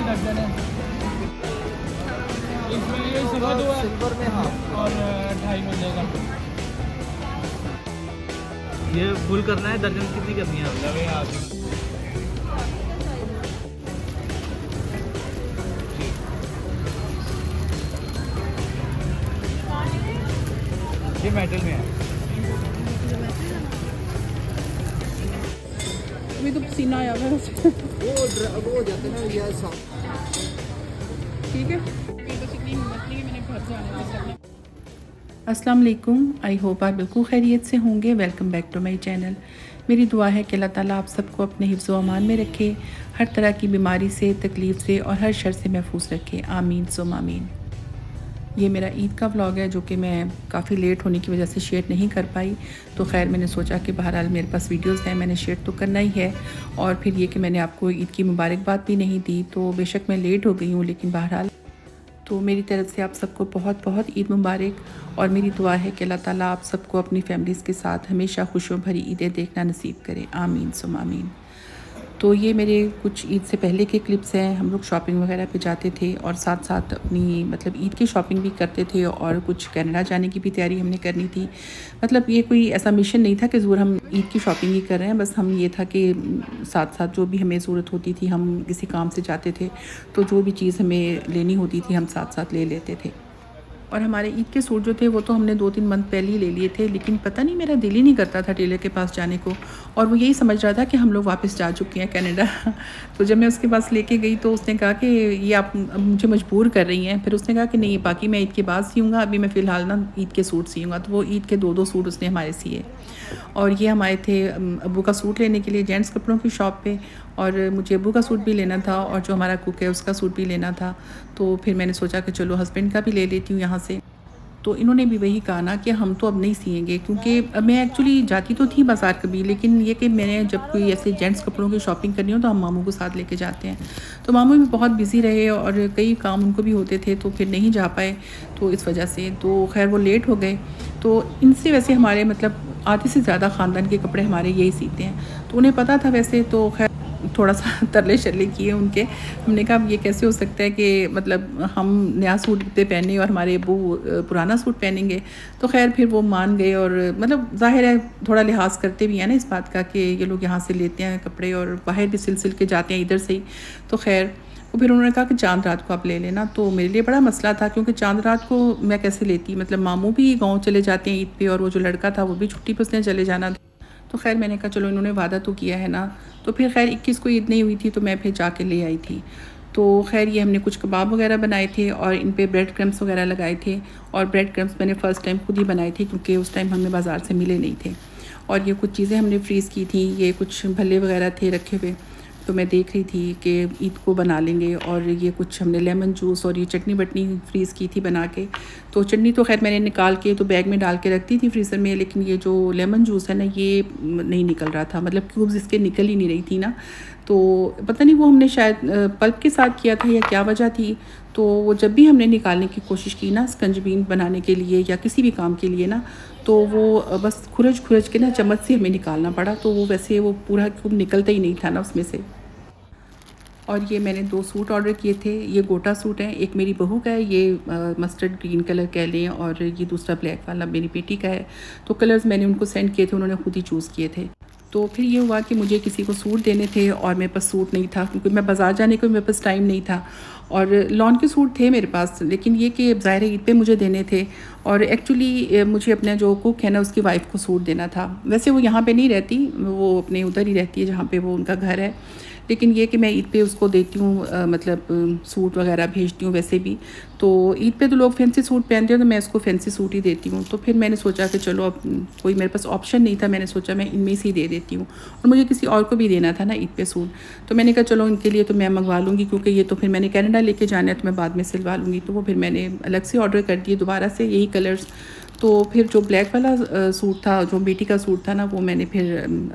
दर्जन है। इसमें ये सवा दो है सिल्वर में हाँ और 2.5 मिलेगा। ये फुल करना है, दर्जन कितनी करनी है? लगे हाथ में। ये मेटल में है। अभी तो पसीना आया हुआ है वो हो जाते हैं ना ये ठीक है। बस इतनी हिम्मत नहीं है, मैंने घर जाना है। अस्सलाम वालेकुम, आई होप आप बिल्कुल खैरियत से होंगे। Welcome back to my channel. मेरी दुआ है कि अल्लाह ताला आप सबको अपने हिफ्ज़ व अमान में रखे, हर तरह की बीमारी से, तकलीफ़ से और हर शर से महफूज रखे। आमीन सुम आमीन। ये मेरा ईद का व्लॉग है जो कि मैं काफ़ी लेट होने की वजह से शेयर नहीं कर पाई। तो खैर मैंने सोचा कि बहरहाल मेरे पास वीडियोस हैं, मैंने शेयर तो करना ही है। और फिर ये कि मैंने आपको ईद की मुबारकबाद भी नहीं दी, तो बेशक मैं लेट हो गई हूँ, लेकिन बहरहाल तो मेरी तरफ से आप सबको बहुत बहुत ईद मुबारक। और मेरी दुआ है कि अल्लाह ताला आप सबको अपनी फैमिलीज़ के साथ हमेशा खुशियों भरी ईदें देखना नसीब करे। आमीन सुम आमीन। तो ये मेरे कुछ ईद से पहले के क्लिप्स हैं। हम लोग शॉपिंग वगैरह पे जाते थे और साथ साथ अपनी मतलब ईद की शॉपिंग भी करते थे, और कुछ कनाडा जाने की भी तैयारी हमने करनी थी। मतलब ये कोई ऐसा मिशन नहीं था कि ज़रूर हम ईद की शॉपिंग ही कर रहे हैं, बस हम ये था कि साथ साथ जो भी हमें ज़रूरत होती थी, हम किसी काम से जाते थे तो जो भी चीज़ हमें लेनी होती थी हम साथ साथ ले लेते थे। और हमारे ईद के सूट जो थे वो तो हमने 2-3 मंथ पहले ही ले लिए थे, लेकिन पता नहीं मेरा दिल ही नहीं करता था टेलर के पास जाने को। और वो यही समझ रहा था कि हम लोग वापस जा चुके हैं कनाडा। तो जब मैं उसके पास लेके गई तो उसने कहा कि ये आप मुझे मजबूर कर रही हैं। फिर उसने कहा कि नहीं, बाकी मैं ईद के बाद सियूँगा, अभी मैं फ़िलहाल ना ईद के सूट सियूँगा। तो वो ईद के 2-2 सूट उसने हमारे सिए। और ये हम आए थे अब्बू का सूट लेने के लिए जेंट्स कपड़ों की शॉप पे, और मुझे अब्बू का सूट भी लेना था और जो हमारा कुक है उसका सूट भी लेना था। तो फिर मैंने सोचा कि चलो हस्बैंड का भी ले लेती हूँ यहाँ से। तो इन्होंने भी वही कहा ना कि हम तो अब नहीं सिएंगे, क्योंकि मैं एक्चुअली जाती तो थी बाज़ार कभी, लेकिन ये कि मैंने जब कोई ऐसे जेंट्स कपड़ों की शॉपिंग करनी हो तो हम मामू को साथ लेके जाते हैं। तो मामू भी बहुत बिज़ी रहे और कई काम उनको भी होते थे, तो फिर नहीं जा पाए। तो इस वजह से तो खैर वो लेट हो गए। तो इनसे वैसे हमारे मतलब आधे से ज़्यादा ख़ानदान के कपड़े हमारे यही सीते हैं, तो उन्हें पता था वैसे। तो खैर थोड़ा सा तरले शरले किए उनके। हमने कहा ये कैसे हो सकता है कि मतलब हम नया सूट पे पहने और हमारे अब्बू पुराना सूट पहनेंगे। तो खैर फिर वो मान गए, और मतलब ज़ाहिर है थोड़ा लिहाज करते भी हैं ना इस बात का कि ये लोग यहाँ से लेते हैं कपड़े और बाहर भी सिल के जाते हैं इधर से ही। तो खैर वो फिर उन्होंने कहा कि चांद रात को आप ले लेना। तो मेरे लिए बड़ा मसला था, क्योंकि चांद रात को मैं कैसे लेती, मतलब मामू भी गाँव चले जाते हैं ईद पे, और वो जो लड़का था वो भी छुट्टी पर उसने चले जाना था। तो खैर मैंने कहा चलो इन्होंने वादा तो किया है ना। तो फिर खैर 21 को ईद नहीं हुई थी तो मैं फिर जाके ले आई थी। तो खैर ये हमने कुछ कबाब वगैरह बनाए थे और इन पे ब्रेड क्रम्स वगैरह लगाए थे। और ब्रेड क्रम्स मैंने फ़र्स्ट टाइम खुद ही बनाए थे, क्योंकि उस टाइम हमें बाज़ार से मिले नहीं थे। और ये कुछ चीज़ें हमने फ्रीज़ की थी, ये कुछ भल्ले वगैरह थे रखे हुए, तो मैं देख रही थी कि ईद को बना लेंगे। और ये कुछ हमने लेमन जूस और ये चटनी बटनी फ्रीज़ की थी बना के। तो चटनी तो खैर मैंने निकाल के तो बैग में डाल के रखती थी फ्रीज़र में, लेकिन ये जो लेमन जूस है ना ये नहीं निकल रहा था, मतलब क्यूब्स इसके निकल ही नहीं रही थी ना। तो पता नहीं वो हमने शायद पल्प के साथ किया था या क्या वजह थी। तो वो जब भी हमने निकालने की कोशिश की ना स्कंजबीन बनाने के लिए या किसी भी काम के लिए ना, तो वो बस खुरच के ना चम्मच से हमें निकालना पड़ा। तो वो वैसे वो पूरा क्यूब निकलता ही नहीं था ना उसमें से। और ये मैंने 2 सूट ऑर्डर किए थे। ये गोटा सूट है, एक मेरी बहू का है, ये मस्टर्ड ग्रीन कलर कह लें, और ये दूसरा ब्लैक वाला मेरी बेटी का है। तो कलर्स मैंने उनको सेंड किए थे, उन्होंने खुद ही चूज़ किए थे। तो फिर ये हुआ कि मुझे किसी को सूट देने थे और मेरे पास सूट नहीं था, क्योंकि मैं बाज़ार जाने को मेरे पास टाइम नहीं था। और लॉन के सूट थे मेरे पास, लेकिन ये कि ज़ाहिर ईद पे मुझे देने थे। और एक्चुअली मुझे अपना जो कुक है ना उसकी वाइफ को सूट देना था। वैसे वो यहाँ पे नहीं रहती, वो अपने उधर ही रहती है जहाँ पे वो उनका घर है, लेकिन ये कि मैं ईद पे उसको देती हूँ मतलब सूट वगैरह भेजती हूँ वैसे भी। तो ईद पे तो लोग फैंसी सूट पहनते हैं, तो मैं उसको फैंसी सूट ही देती हूँ। तो फिर मैंने सोचा कि चलो अब कोई मेरे पास ऑप्शन नहीं था, मैंने सोचा मैं इनमें से ही दे देती हूँ। और मुझे किसी और को भी देना था ना ईद पे सूट, तो मैंने कहा चलो इनके लिए तो मैं मंगवा लूँगी, क्योंकि ये तो फिर मैंने कनाडा लेके जाना है तो मैं बाद में सिलवा लूँगी। तो वो फिर मैंने अलग से ऑर्डर कर दिए दोबारा से यही कलर्स। तो फिर जो ब्लैक वाला सूट था, जो बेटी का सूट था ना, वो मैंने फिर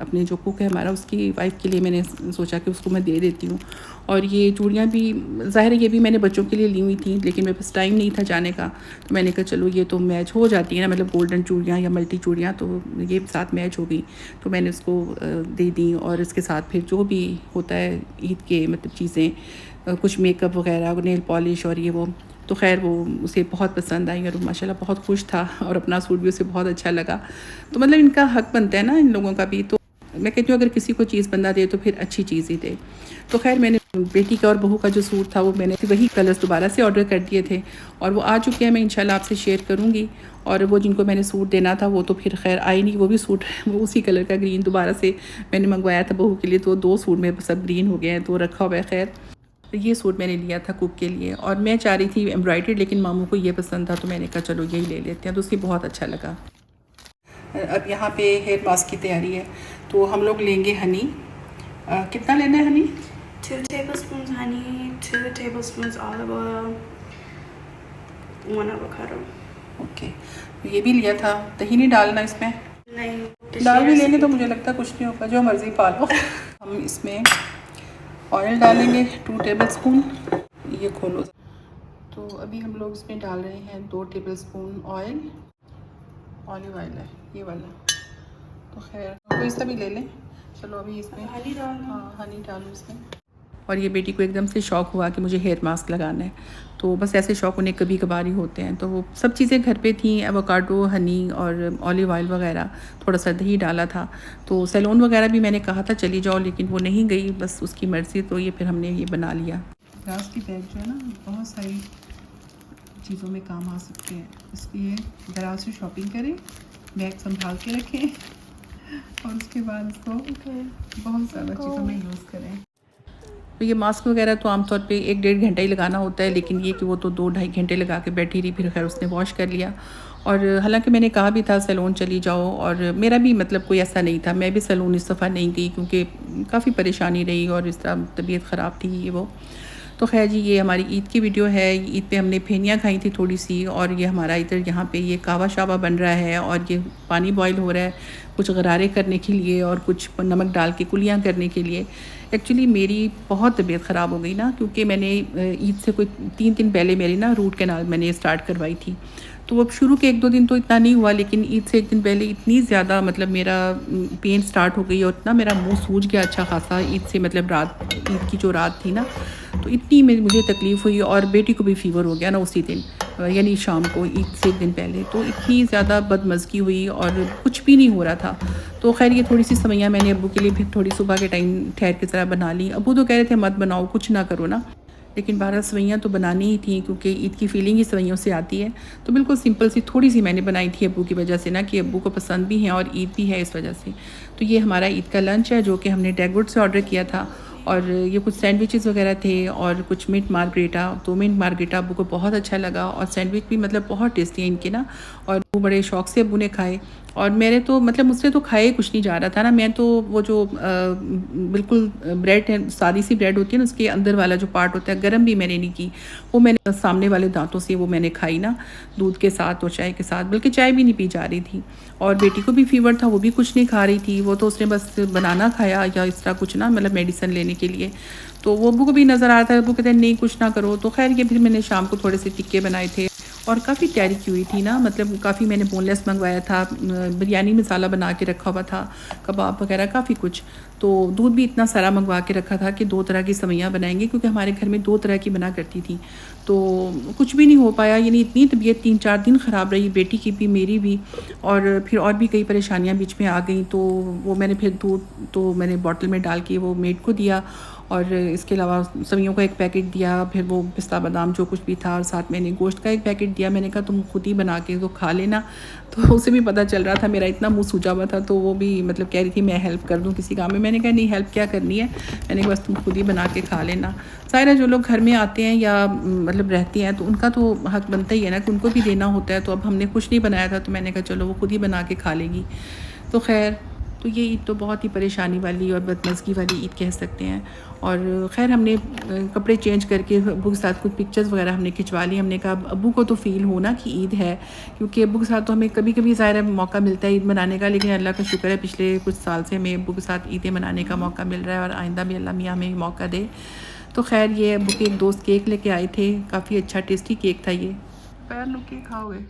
अपने जो कुक है हमारा उसकी वाइफ के लिए मैंने सोचा कि उसको मैं दे देती हूँ। और ये चूड़ियाँ भी ज़ाहिर है ये भी मैंने बच्चों के लिए ली हुई थी, लेकिन मेरे पास टाइम नहीं था जाने का। तो मैंने कहा चलो ये तो मैच हो जाती है ना, मतलब गोल्डन चूड़ियाँ या मल्टी चूड़ियाँ, तो ये साथ मैच हो गई। तो मैंने उसको दे दी। और इसके साथ फिर जो भी होता है ईद के मतलब चीज़ें, कुछ मेकअप वगैरह, नेल पॉलिश और ये वो। तो खैर वो उसे बहुत पसंद आई और माशाल्लाह बहुत खुश था और अपना सूट भी उसे बहुत अच्छा लगा। तो मतलब इनका हक बनता है ना इन लोगों का भी। तो मैं कहती हूँ अगर किसी को चीज़ बंदा दे तो फिर अच्छी चीज़ ही दे। तो खैर मैंने बेटी का और बहू का जो सूट था वो मैंने वही कलर्स दोबारा से ऑर्डर कर दिए थे और वो आ चुके हैं। मैं इंशाल्लाह आपसे शेयर करूँगी। और वो जिनको मैंने सूट देना था वो तो फिर खैर आई नहीं, वो भी सूट वो उसी कलर का ग्रीन दोबारा से मैंने मंगवाया था बहू के लिए। तो 2 सूट में सब ग्रीन हो गए हैं, तो रखा हुआ है। खैर तो ये सूट मैंने लिया था कुक के लिए और मैं चाह रही थी एम्ब्रॉयडर्ड, लेकिन मामू को ये पसंद था तो मैंने कहा चलो यही ले लेते हैं। तो उसकी बहुत अच्छा लगा। अब यहाँ पे हेयर मास्क की तैयारी है। तो हम लोग लेंगे हनी। कितना लेना है Honey? 2 tablespoons honey, 2 tablespoons olive oil, 1 avocado. Okay, ये भी लिया था। दही नहीं डालना इसमें? नहीं, दाल भी लेंगे तो मुझे लगता है कुछ नहीं होगा, जो मर्ज़ी पा लो। हम इसमें ऑयल डालेंगे 2 टेबलस्पून। ये खोलो। तो अभी हम लोग इसमें डाल रहे हैं 2 टेबलस्पून ऑयल। ऑलिव ऑयल है ये वाला। तो खैर कोई सा भी ले लें। चलो अभी इसमें हनी डाल। हाँ हनी डालो इसमें। और ये बेटी को एकदम से शौक़ हुआ कि मुझे हेयर मास्क लगाना है। तो बस ऐसे शौक़ उन्हें कभी कभार ही होते हैं। तो वो सब चीज़ें घर पे थी, एवोकाडो, हनी और ऑलिव ऑयल वगैरह, थोड़ा सा दही डाला था। तो सैलून वगैरह भी मैंने कहा था चली जाओ, लेकिन वो नहीं गई, बस उसकी मर्ज़ी। तो ये फिर हमने ये बना लिया। ग्लास की बैग जो है ना बहुत सारी चीज़ों में काम आ सकते हैं, इसलिए ज़रा से शॉपिंग करें, बैग संभाल के रखें और उसके बाद इसको बहुत ज़्यादा चीज़ों में यूज़ करें। तो ये मास्क वगैरह तो आमतौर पे 1-1.5 घंटा ही लगाना होता है, लेकिन ये कि वो तो 2-2.5 घंटे लगा के बैठी रही। फिर खैर उसने वॉश कर लिया। और हालांकि मैंने कहा भी था सैलून चली जाओ, और मेरा भी मतलब कोई ऐसा नहीं था, मैं भी सैलून इस दफ़ा नहीं गई क्योंकि काफ़ी परेशानी रही और इस तरह तबीयत ख़राब थी ये वो। तो खैर जी ये हमारी ईद की वीडियो है। ईद पे हमने फेनियाँ खाई थी थोड़ी सी, और ये हमारा इधर यहाँ पे ये कावा शावा बन रहा है और ये पानी बॉईल हो रहा है, कुछ गरारे करने के लिए और कुछ नमक डाल के कुलियाँ करने के लिए। एक्चुअली मेरी बहुत तबीयत ख़राब हो गई ना, क्योंकि मैंने ईद से कोई 3 दिन पहले मेरी ना रूट कैनाल मैंने स्टार्ट करवाई थी। तो अब शुरू के 1-2 दिन तो इतना नहीं हुआ, लेकिन ईद से 1 दिन पहले इतनी ज़्यादा मतलब मेरा पेन स्टार्ट हो गई और इतना मेरा मुंह सूज गया अच्छा खासा ईद से, मतलब रात ईद की जो रात थी ना, तो इतनी मुझे तकलीफ़ हुई। और बेटी को भी फ़ीवर हो गया ना उसी दिन, यानी शाम को ईद से 1 दिन पहले। तो इतनी ज़्यादा बदमज़गी हुई और कुछ भी नहीं हो रहा था। तो खैर ये थोड़ी सी सवैयाँ मैंने अब्बू के लिए फिर थोड़ी सुबह के टाइम ठहर के ज़रा बना ली। अब्बू तो कह रहे थे मत बनाओ, कुछ ना करो ना, लेकिन 12 सवैयाँ तो बनानी ही थी क्योंकि ईद की फ़ीलिंग ही सवैयों से आती है। तो बिल्कुल सिंपल सी थोड़ी सी मैंने बनाई थी अब्बू की वजह से ना, कि अब्बू को पसंद भी हैं और ईद भी है इस वजह से। तो ये हमारा ईद का लंच है जो कि हमने डेगवुड से ऑर्डर किया था। और ये कुछ सैंडविचेस वगैरह थे और कुछ मिंट मार्गरेटा। तो मिंट मार्गरेटा अब्बू को बहुत अच्छा लगा और सैंडविच भी मतलब बहुत टेस्टी है इनके ना, और वो बड़े शौक़ से अब्बू ने खाए। और मेरे तो मतलब मुझसे तो खाए कुछ नहीं जा रहा था ना। मैं तो वो जो बिल्कुल ब्रेड है, सादी सी ब्रेड होती है ना, उसके अंदर वाला जो पार्ट होता है गर्म भी मैंने नहीं की, वो मैंने सामने वाले दांतों से वो मैंने खाई ना, दूध के साथ और चाय के साथ, बल्कि चाय भी नहीं पी जा रही थी। और बेटी को भी फ़ीवर था, वो भी कुछ नहीं खा रही थी, वो तो उसने बस बनाना खाया या इस तरह कुछ ना, मतलब मेडिसिन लेने के लिए। तो वो अब्बू को भी नज़र आ रहा था, अब्बू कहते हैं नहीं कुछ ना करो। तो खैर ये फिर मैंने शाम को थोड़े से टिक्के बनाए थे और काफ़ी तैयारी की हुई थी ना, मतलब काफ़ी मैंने बोनलेस मंगवाया था, बिरयानी मसाला बना के रखा हुआ था, कबाब वगैरह काफ़ी कुछ। तो दूध भी इतना सारा मंगवा के रखा था कि 2 तरह की सवैयाँ बनाएंगे, क्योंकि हमारे घर में 2 तरह की बना करती थी। तो कुछ भी नहीं हो पाया, यानी इतनी तबीयत 3-4 दिन ख़राब रही, बेटी की भी मेरी भी, और फिर और भी कई परेशानियाँ बीच में आ गई। तो वो मैंने फिर दूध तो मैंने बॉटल में डाल के वो मेड को दिया, और इसके अलावा सवैयों का 1 पैकेट दिया, फिर वो पिस्ता बादाम जो कुछ भी था, और साथ मैंने गोश्त का 1 पैकेट दिया। मैंने कहा तुम खुद ही बना के तो खा लेना। तो उसे भी पता चल रहा था मेरा इतना मुंह सूजा हुआ था, तो वो भी मतलब कह रही थी मैं हेल्प कर दूं किसी काम में। मैंने कहा नहीं हेल्प क्या करनी है, मैंने कहा बस तुम खुद ही बना के खा लेना। ज़ाहिर है जो लोग घर में आते हैं या मतलब रहते हैं तो उनका तो हक बनता ही है ना कि उनको भी देना होता है। तो अब हमने कुछ नहीं बनाया था, तो मैंने कहा चलो वो खुद ही बना के खा लेगी। तो खैर तो ये ईद तो बहुत ही परेशानी वाली और बदमज़गी वाली ईद कह सकते हैं। और ख़ैर हमने कपड़े चेंज करके अब्बू के साथ कुछ पिक्चर्स वगैरह हमने खिंचवा ली। हमने कहा अब्बू को तो फ़ील हो ना कि ईद है, क्योंकि अब्बू के साथ तो हमें कभी कभी ज़ाहिर है मौका मिलता है ईद मनाने का, लेकिन अल्लाह का शुक्र है पिछले कुछ साल से हमें अब्बू के साथ ईदें मनाने का मौका मिल रहा है, और आइंदा भी अल्लाह मियाँ हमें मौका दे। तो खैर ये अब्बू के एक दोस्त केक लेके आए थे, काफ़ी अच्छा टेस्टी केक था ये। पैर लो केक खाओगे,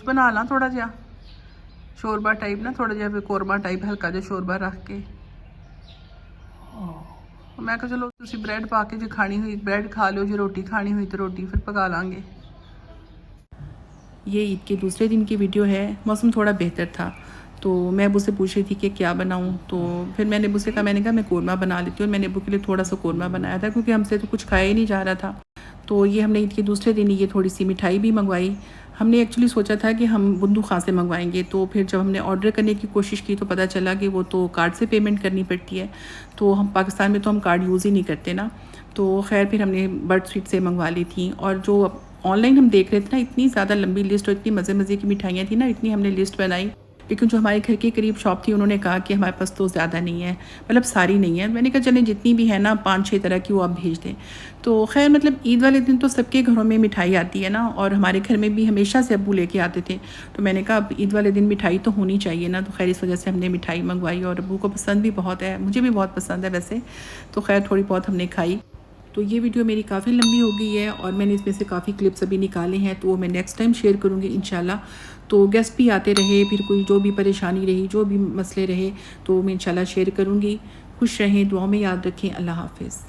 बना ला थोड़ा जा शोरबा टाइप ना, थोड़ा जा कौरमा टाइप हल्का जो शोरबा रख के। मैं कहा चलो तुसी ब्रेड पा के जो खानी हुई ब्रेड खा लो, जो रोटी खानी हुई तो रोटी फिर पका लांगे। ये ईद के दूसरे दिन की वीडियो है। मौसम थोड़ा बेहतर था तो मैं अबू से पूछ रही थी कि क्या बनाऊं, तो फिर मैंने अबू से कहा, मैंने कहा मैं कोरमा बना लेती हूँ। मैंने अबू के लिए थोड़ा सा कोरमा बनाया था क्योंकि हमसे तो कुछ खाया ही नहीं जा रहा था। तो ये हमने ईद के दूसरे दिन ये थोड़ी सी मिठाई भी मंगवाई। हमने एक्चुअली सोचा था कि हम बुंदू खां से मंगवाएंगे, तो फिर जब हमने ऑर्डर करने की कोशिश की तो पता चला कि वो तो कार्ड से पेमेंट करनी पड़ती है। तो हम पाकिस्तान में तो हम कार्ड यूज़ ही नहीं करते ना। तो खैर फिर हमने बर्ड स्वीट से मंगवा ली थी। और जो ऑनलाइन हम देख रहे थे ना, इतनी ज़्यादा लंबी लिस्ट और इतनी मज़े मज़े की मिठाइयाँ थी ना, इतनी हमने लिस्ट बनाई। लेकिन जो हमारे घर के करीब शॉप थी उन्होंने कहा कि हमारे पास तो ज़्यादा नहीं है, मतलब सारी नहीं है। मैंने कहा चलें जितनी भी है ना 5-6 तरह की वो आप भेज दें। तो खैर मतलब ईद वाले दिन तो सबके घरों में मिठाई आती है ना, और हमारे घर में भी हमेशा से अब्बू लेके आते थे। तो मैंने कहा अब ईद वाले दिन मिठाई तो होनी चाहिए ना। तो खैर इस वजह से हमने मिठाई मंगवाई और अब्बू को पसंद भी बहुत है, मुझे भी बहुत पसंद है वैसे। तो खैर थोड़ी बहुत हमने खाई। तो ये वीडियो मेरी काफ़ी लंबी हो गई है और मैंने इसमें से काफ़ी क्लिप्स अभी निकाले हैं, तो वो मैं नेक्स्ट टाइम शेयर करूँगी इंशाल्लाह। तो गेस्ट भी आते रहे, फिर कोई जो भी परेशानी रही, जो भी मसले रहे, तो मैं इंशाल्लाह शेयर करूँगी। खुश रहें, दुआ में याद रखें। अल्लाह हाफ़िज़।